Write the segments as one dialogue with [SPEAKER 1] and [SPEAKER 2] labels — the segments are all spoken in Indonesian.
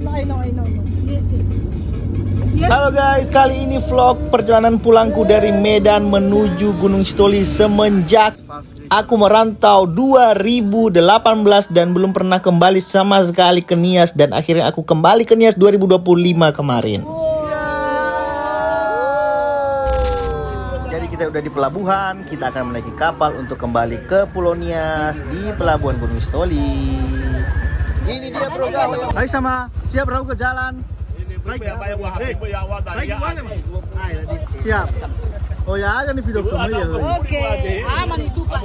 [SPEAKER 1] I know. Yes.
[SPEAKER 2] Halo guys, kali ini vlog perjalanan pulangku dari Medan menuju Gunung Sitoli semenjak aku merantau 2018 dan belum pernah kembali sama sekali ke Nias, dan akhirnya aku kembali ke Nias 2025 kemarin. Jadi kita udah di pelabuhan, kita akan menaiki kapal untuk kembali ke Pulau Nias di pelabuhan Gunung Sitoli. Ini dia bro, hai sama, siap bro ke jalan. Baik gimana? Siap. Oh ya, ada nih video kamu ya.
[SPEAKER 1] Oke, aman itu Pak.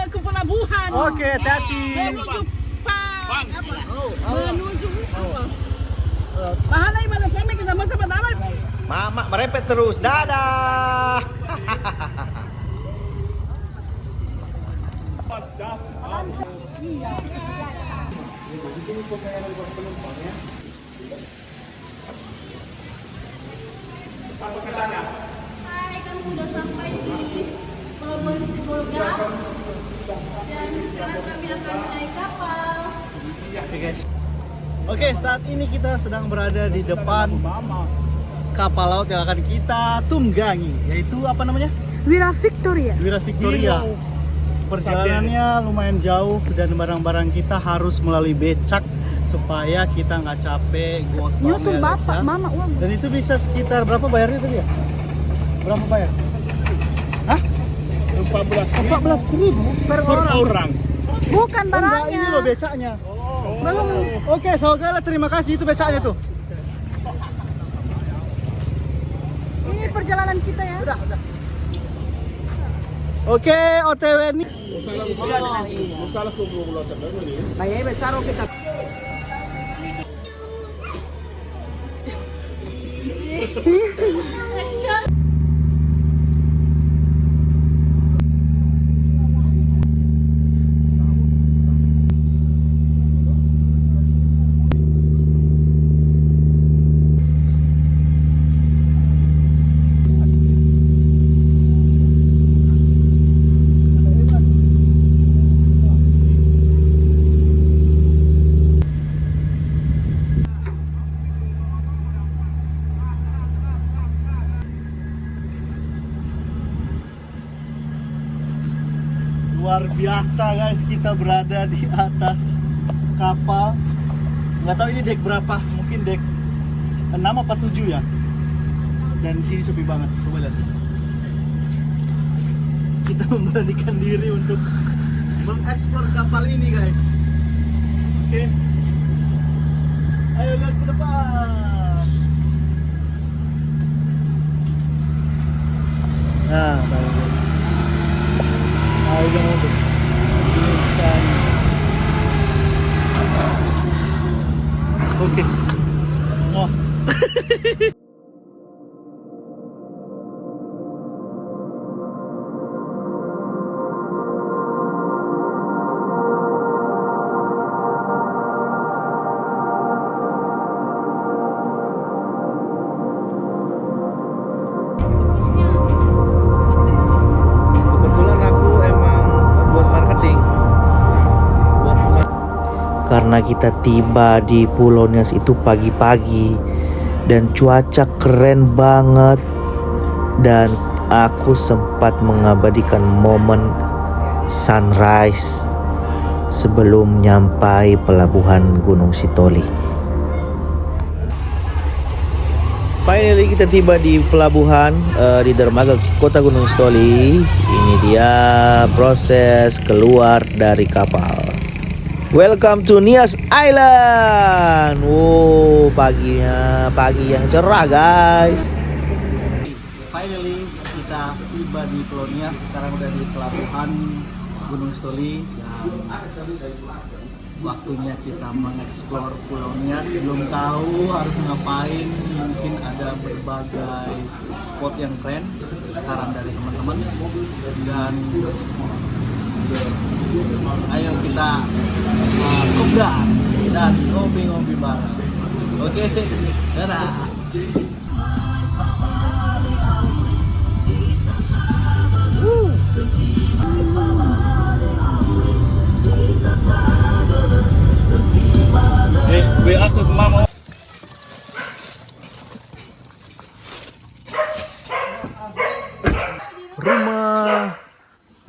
[SPEAKER 1] Ke pelabuhan.
[SPEAKER 2] Oke, hati-hati.
[SPEAKER 1] Menuju Pak. Menuju apa? Bahana mana family sama-sama dapat.
[SPEAKER 2] Mama merepet terus. Dadah.
[SPEAKER 3] Hai, kami sudah sampai di Pelabuhan Sibolga dan sekarang kami akan naik kapal.
[SPEAKER 2] Oke, saat ini kita sedang berada di depan kapal laut yang akan kita tunggangi, yaitu apa namanya?
[SPEAKER 1] Wira Victoria.
[SPEAKER 2] Wira Victoria. Perjalanannya lumayan jauh dan barang-barang kita harus melalui becak supaya kita nggak capek.
[SPEAKER 1] Nyusul bapak, mama uang.
[SPEAKER 2] Dan itu bisa sekitar berapa bayarnya tadi ya? Berapa bayar? Hah? 14.000 per orang.
[SPEAKER 1] Bukan
[SPEAKER 2] Enggak, ini
[SPEAKER 1] barangnya.
[SPEAKER 2] loh becaknya.
[SPEAKER 1] Belum.
[SPEAKER 2] Oke, saudara terima kasih, itu becaknya tuh.
[SPEAKER 1] Ini perjalanan kita ya.
[SPEAKER 2] Udah. Oke, OTW ini. Luar biasa guys, kita berada di atas kapal. Nggak tahu ini dek berapa, mungkin dek 6 apa 7 ya. Dan di sini sepi banget, coba lihat. Kita memberanikan diri untuk mengeksplor kapal ini guys. Oke. Ayo lihat ke depan. Nah, baik. Ayo mobil. Oke. Oh. Karena kita tiba di Pulau Nias itu pagi-pagi dan cuaca keren banget, dan aku sempat mengabadikan momen sunrise sebelum nyampai pelabuhan Gunung Sitoli. Finally kita tiba di pelabuhan di dermaga kota Gunung Sitoli. Ini dia proses keluar dari kapal. Welcome to Nias Island. Wow, pagi yang cerah guys. Finally kita tiba di Pulau Nias. Sekarang udah di pelabuhan Gunung Sitoli dan waktunya kita mengeksplor Pulau Nias. Belum tahu harus ngapain, mungkin ada berbagai spot yang keren. Saran dari teman-teman dan ayo kita kubdar dan ngopi-ngopi bareng. Oke, dadah.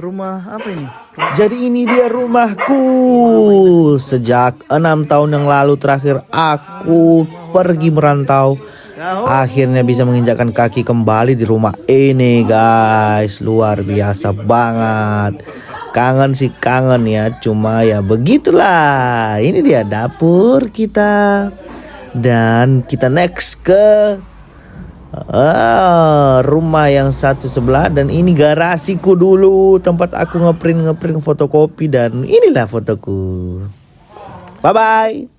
[SPEAKER 2] Rumah apa ini? Jadi ini dia rumahku. Sejak 6 tahun yang lalu terakhir aku pergi merantau, akhirnya bisa menginjakkan kaki kembali di rumah ini, guys. Luar biasa banget. Kangen sih kangen ya, cuma ya begitulah. Ini dia dapur kita. Dan kita next ke rumah yang satu sebelah. Dan ini garasiku dulu, tempat aku ngeprint fotokopi. Dan inilah fotoku. Bye bye.